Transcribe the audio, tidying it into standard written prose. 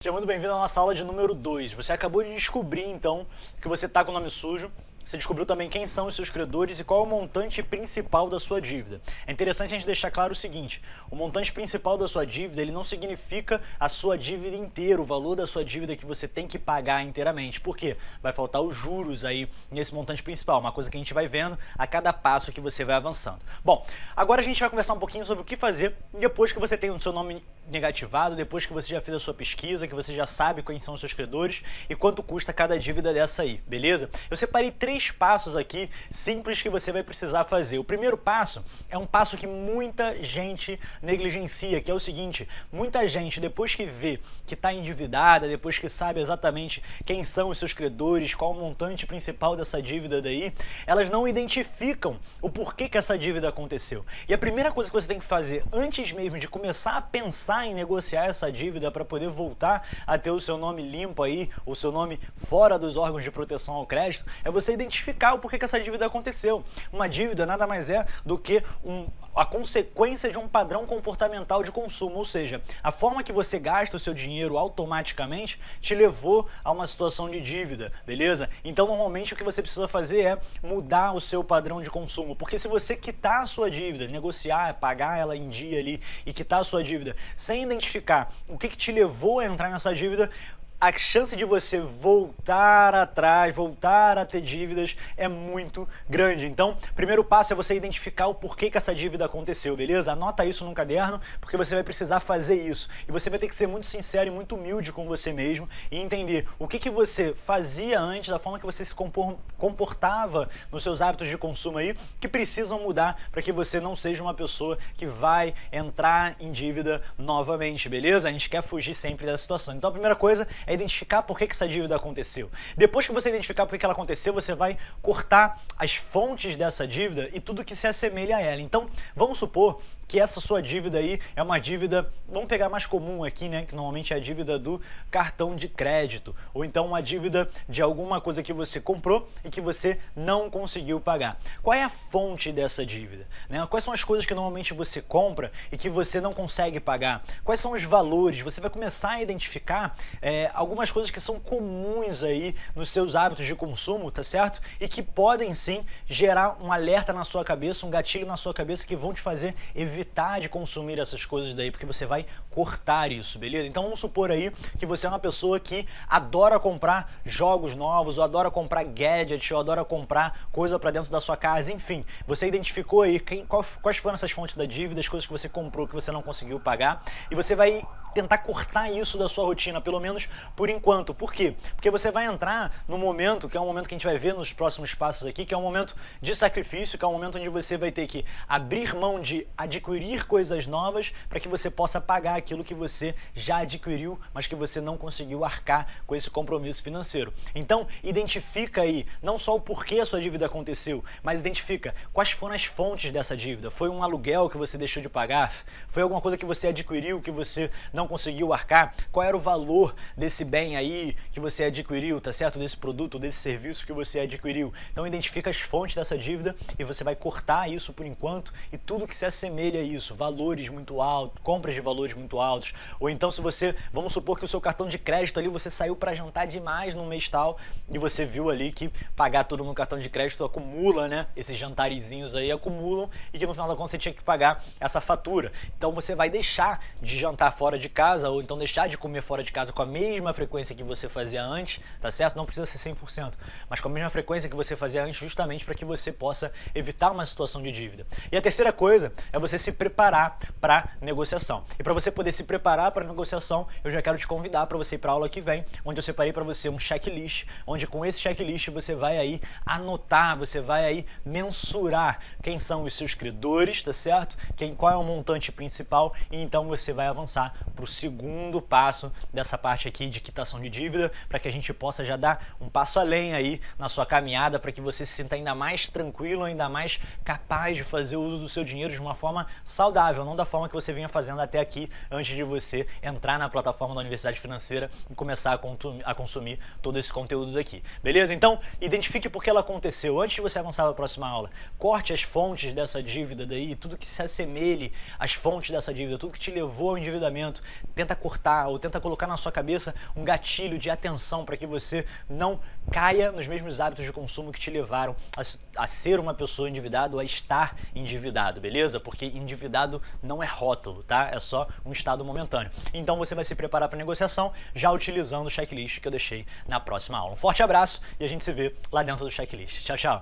Seja muito bem-vindo à nossa aula de número 2. Você acabou de descobrir, então, que você está com o nome sujo. Você descobriu também quem são os seus credores e qual é o montante principal da sua dívida. É interessante a gente deixar claro o seguinte: o montante principal da sua dívida, ele não significa a sua dívida inteira, o valor da sua dívida que você tem que pagar inteiramente. Por quê? Vai faltar os juros aí nesse montante principal, uma coisa que a gente vai vendo a cada passo que você vai avançando. Bom, agora a gente vai conversar um pouquinho sobre o que fazer depois que você tem o seu nome negativado, depois que você já fez a sua pesquisa, que você já sabe quais são os seus credores e quanto custa cada dívida dessa aí, beleza? Eu separei 3 passos aqui simples que você vai precisar fazer. O primeiro passo é um passo que muita gente negligencia, que é o seguinte: muita gente, depois que vê que está endividada, depois que sabe exatamente quem são os seus credores, qual o montante principal dessa dívida daí, elas não identificam o porquê que essa dívida aconteceu. E a primeira coisa que você tem que fazer antes mesmo de começar a pensar em negociar essa dívida para poder voltar a ter o seu nome limpo aí, o seu nome fora dos órgãos de proteção ao crédito, é você identificar o porquê que essa dívida aconteceu. Uma dívida nada mais é do que a consequência de um padrão comportamental de consumo, ou seja, a forma que você gasta o seu dinheiro automaticamente te levou a uma situação de dívida, beleza? Então, normalmente, o que você precisa fazer é mudar o seu padrão de consumo, porque se você quitar a sua dívida, negociar, pagar ela em dia ali e quitar a sua dívida sem identificar o que te levou a entrar nessa dívida, a chance de você voltar atrás, voltar a ter dívidas é muito grande. Então, primeiro passo é você identificar o porquê que essa dívida aconteceu, beleza? Anota isso num caderno, porque você vai precisar fazer isso. E você vai ter que ser muito sincero e muito humilde com você mesmo e entender o que você fazia antes, da forma que você se comportava nos seus hábitos de consumo aí, que precisam mudar para que você não seja uma pessoa que vai entrar em dívida novamente, beleza? A gente quer fugir sempre dessa situação. Então, a primeira coisa é identificar por que essa dívida aconteceu. Depois que você identificar por que ela aconteceu, você vai cortar as fontes dessa dívida e tudo que se assemelha a ela. Então, vamos supor que essa sua dívida aí é uma dívida, vamos pegar mais comum aqui, né, que normalmente é a dívida do cartão de crédito, ou então uma dívida de alguma coisa que você comprou e que você não conseguiu pagar. Qual é a fonte dessa dívida? Né? Quais são as coisas que normalmente você compra e que você não consegue pagar? Quais são os valores? Você vai começar a identificar algumas coisas que são comuns aí nos seus hábitos de consumo, tá certo? E que podem sim gerar um alerta na sua cabeça, um gatilho na sua cabeça que vão te fazer evitar de consumir essas coisas daí, porque você vai cortar isso, beleza? Então vamos supor aí que você é uma pessoa que adora comprar jogos novos, ou adora comprar gadgets, ou adora comprar coisa para dentro da sua casa, enfim. Você identificou aí quais foram essas fontes da dívida, as coisas que você comprou que você não conseguiu pagar, e você vai tentar cortar isso da sua rotina, pelo menos por enquanto. Por quê? Porque você vai entrar no momento, que é um momento que a gente vai ver nos próximos passos aqui, que é um momento de sacrifício, que é um momento onde você vai ter que abrir mão de adquirir coisas novas para que você possa pagar aquilo que você já adquiriu, mas que você não conseguiu arcar com esse compromisso financeiro. Então, identifica aí não só o porquê a sua dívida aconteceu, mas identifica quais foram as fontes dessa dívida. Foi um aluguel que você deixou de pagar? Foi alguma coisa que você adquiriu que você não conseguiu arcar? Qual era o valor desse bem aí que você adquiriu, tá certo? Desse produto, desse serviço que você adquiriu. Então identifica as fontes dessa dívida e você vai cortar isso por enquanto e tudo que se assemelha a isso, valores muito altos, compras de valores muito altos, ou então se você, vamos supor que o seu cartão de crédito ali, você saiu para jantar demais no mês tal e você viu ali que pagar tudo no cartão de crédito acumula, né? Esses jantarezinhos aí acumulam e que no final da conta você tinha que pagar essa fatura. Então você vai deixar de jantar fora de casa, ou então deixar de comer fora de casa com a mesma frequência que você fazia antes, tá certo? Não precisa ser 100%, mas com a mesma frequência que você fazia antes, justamente para que você possa evitar uma situação de dívida. E a terceira coisa é você se preparar para negociação. E para você poder se preparar para negociação, eu já quero te convidar para você ir para a aula que vem, onde eu separei para você um checklist, onde com esse checklist você vai aí anotar, você vai aí mensurar quem são os seus credores, tá certo? Qual é o montante principal, e então você vai avançar para o segundo passo dessa parte aqui de quitação de dívida, para que a gente possa já dar um passo além aí na sua caminhada, para que você se sinta ainda mais tranquilo, ainda mais capaz de fazer uso do seu dinheiro de uma forma saudável, não da forma que você vinha fazendo até aqui, antes de você entrar na plataforma da Universidade Financeira e começar a consumir todo esse conteúdo daqui. Beleza? Então, identifique por que ela aconteceu. Antes de você avançar para a próxima aula, corte as fontes dessa dívida daí, tudo que se assemelhe às fontes dessa dívida, tudo que te levou ao endividamento, tenta cortar ou tenta colocar na sua cabeça um gatilho de atenção para que você não caia nos mesmos hábitos de consumo que te levaram a ser uma pessoa endividada ou a estar endividado, beleza? Porque endividado não é rótulo, tá? É só um estado momentâneo. Então você vai se preparar para a negociação já utilizando o checklist que eu deixei na próxima aula. Um forte abraço e a gente se vê lá dentro do checklist. Tchau, tchau!